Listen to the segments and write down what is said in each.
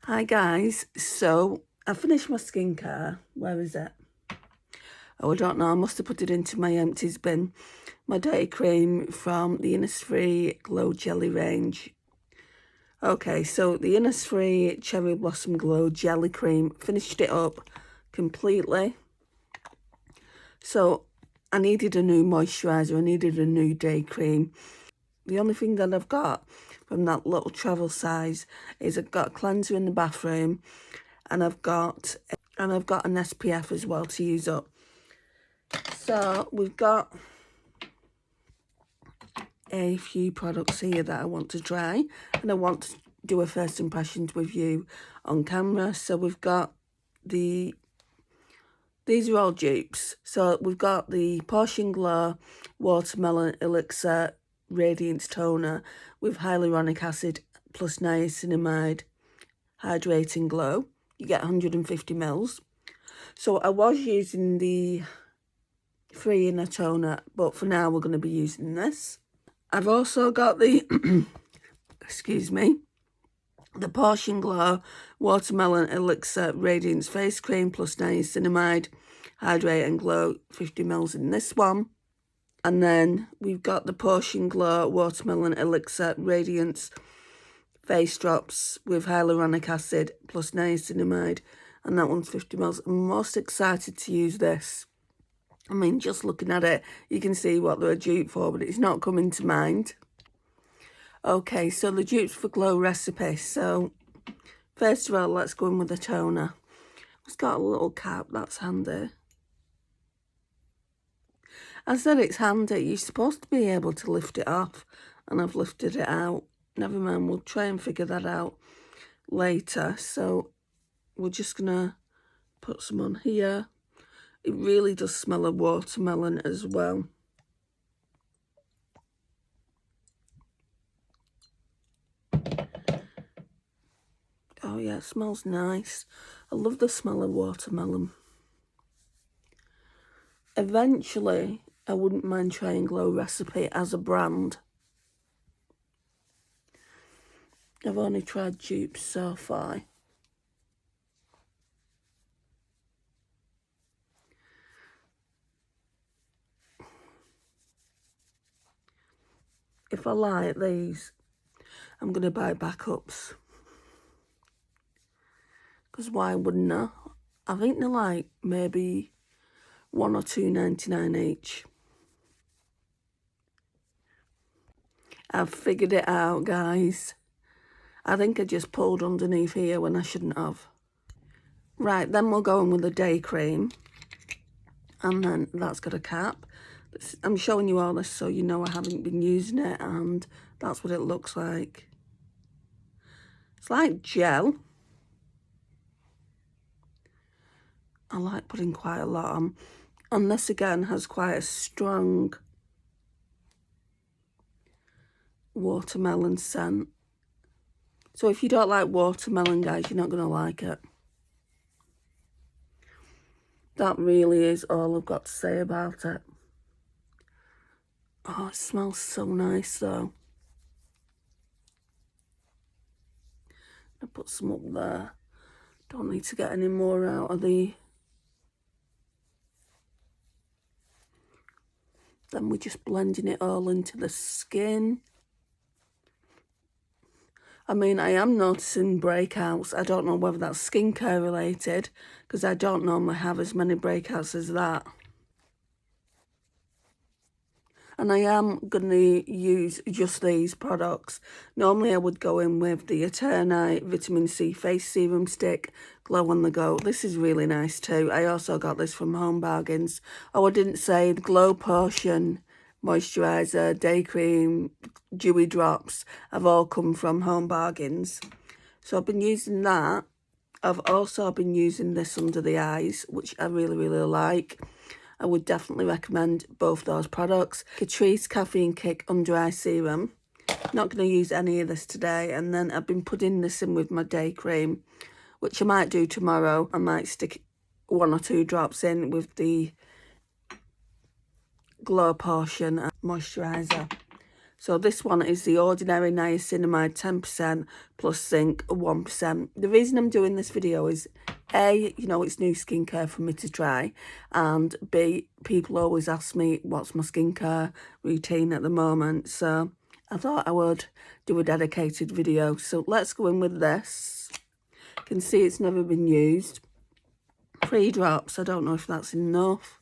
Hi guys, so I finished my skincare. Where is it? Oh, I don't know, I must have put it into my empties bin. My day cream from the Innisfree Glow Jelly range. Okay, so the Innisfree Cherry Blossom Glow Jelly Cream, finished it up completely. So I needed a new moisturiser, I needed a new day cream. The only thing that I've got from that little travel size is I've got a cleanser in the bathroom, and I've got an SPF as well to use up. So we've got a few products here that I want to try, and I want to do a first impressions with you on camera. So we've got these are all dupes. So we've got the Portion Glow Watermelon Elixr Radiance Toner with hyaluronic acid plus niacinamide hydrating glow. You get 150 mils. So I was using the 3 in a toner, but for now we're going to be using this. I've also got the excuse me, the Portion Glow Watermelon Elixr Radiance Face Cream plus niacinamide Hydrate and Glow 50 mils in this one. And then we've got the Portion Glow Watermelon Elixr Radiance Face Drops with hyaluronic acid plus niacinamide, and that one's 50 mils. I'm most excited to use this. I mean, just looking at it, you can see what they're a dupe for, but it's not coming to mind. Okay, so the dupes for Glow Recipe. So, first of all, let's go in with the toner. It's got a little cap, that's handy. I said it's handy, you're supposed to be able to lift it off, and I've lifted it out. Never mind, we'll try and figure that out later. So we're just gonna put some on here. It really does smell of watermelon as well. Oh yeah, it smells nice. I love the smell of watermelon. Eventually, I wouldn't mind trying Glow Recipe as a brand. I've only tried dupes so far. If I like these, I'm going to buy backups. Because why wouldn't I? I think they're like maybe $1 or $2.99 each. I've figured it out, guys. I think I just pulled underneath here when I shouldn't have. Right, then we'll go in with the day cream. And then that's got a cap. I'm showing you all this so you know I haven't been using it, and that's what it looks like. It's like gel. I like putting quite a lot on. And this again has quite a strong watermelon scent. So if you don't like watermelon, guys, you're not going to like it. That really is all I've got to say about it. Oh, it smells so nice though. I'll put some up there. Don't need to get any more out of the... Then we're just blending it all into the skin. I mean, I am noticing breakouts. I don't know whether that's skincare related, because I don't normally have as many breakouts as that. And I am going to use just these products. Normally I would go in with the Eternite Vitamin C Face Serum Stick, Glow on the Go. This is really nice too. I also got this from Home Bargains. Oh, I didn't say the Glow Potion Moisturiser, Day Cream, Dewy Drops have all come from Home Bargains. So I've been using that. I've also been using this under the eyes, which I really, really like. I would definitely recommend both those products. Catrice Caffeine Kick Under Eye Serum. Not going to use any of this today. And then I've been putting this in with my day cream, which I might do tomorrow. I might stick 1 or 2 drops in with the Glow Potion Moisturiser. So this one is the Ordinary Niacinamide 10% plus zinc 1%. The reason I'm doing this video is A, you know, it's new skincare for me to try, and B, people always ask me what's my skincare routine at the moment, so I thought I would do a dedicated video. So let's go in with this. You can see it's never been used. 3 drops, I don't know if that's enough.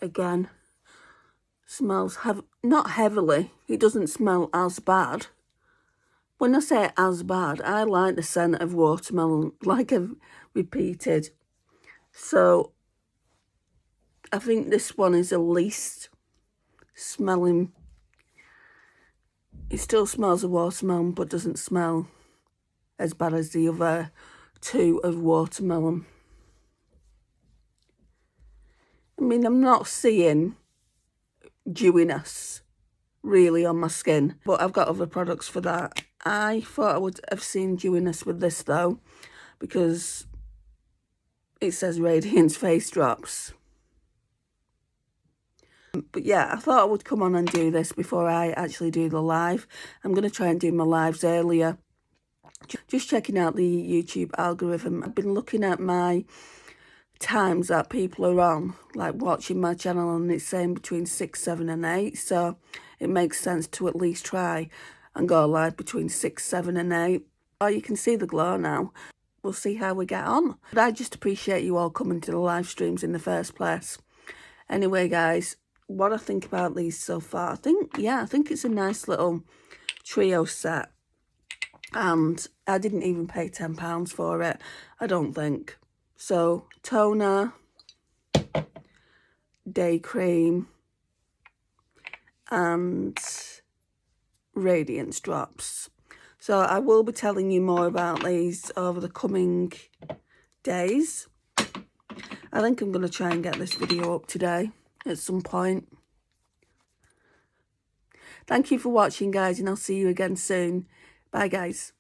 Again, smells not heavily. It doesn't smell as bad. When I say as bad, I like the scent of watermelon, like I've repeated. So I think this one is the least smelling. It still smells of watermelon, but doesn't smell as bad as the other 2 of watermelon. I mean, I'm not seeing dewiness really on my skin, but I've got other products for that. I thought I would have seen dewiness with this though, because it says Radiance face drops. But yeah, I thought I would come on and do this before I actually do the live. I'm going to try and do my lives earlier. Just checking out the YouTube algorithm. I've been looking at my times that people are on, like watching my channel, and it's saying between 6, 7 and 8, so it makes sense to at least try and go live between 6, 7 and 8. Oh, you can see the glow now. We'll see how we get on. But I just appreciate you all coming to the live streams in the first place. Anyway, guys, what I think about these so far, I think it's a nice little trio set, and I didn't even pay £10 for it, I don't think. So, toner, day cream, and Radiance drops. So I will be telling you more about these over the coming days. I think I'm going to try and get this video up today at some point. Thank you for watching, guys, and I'll see you again soon. Bye, guys.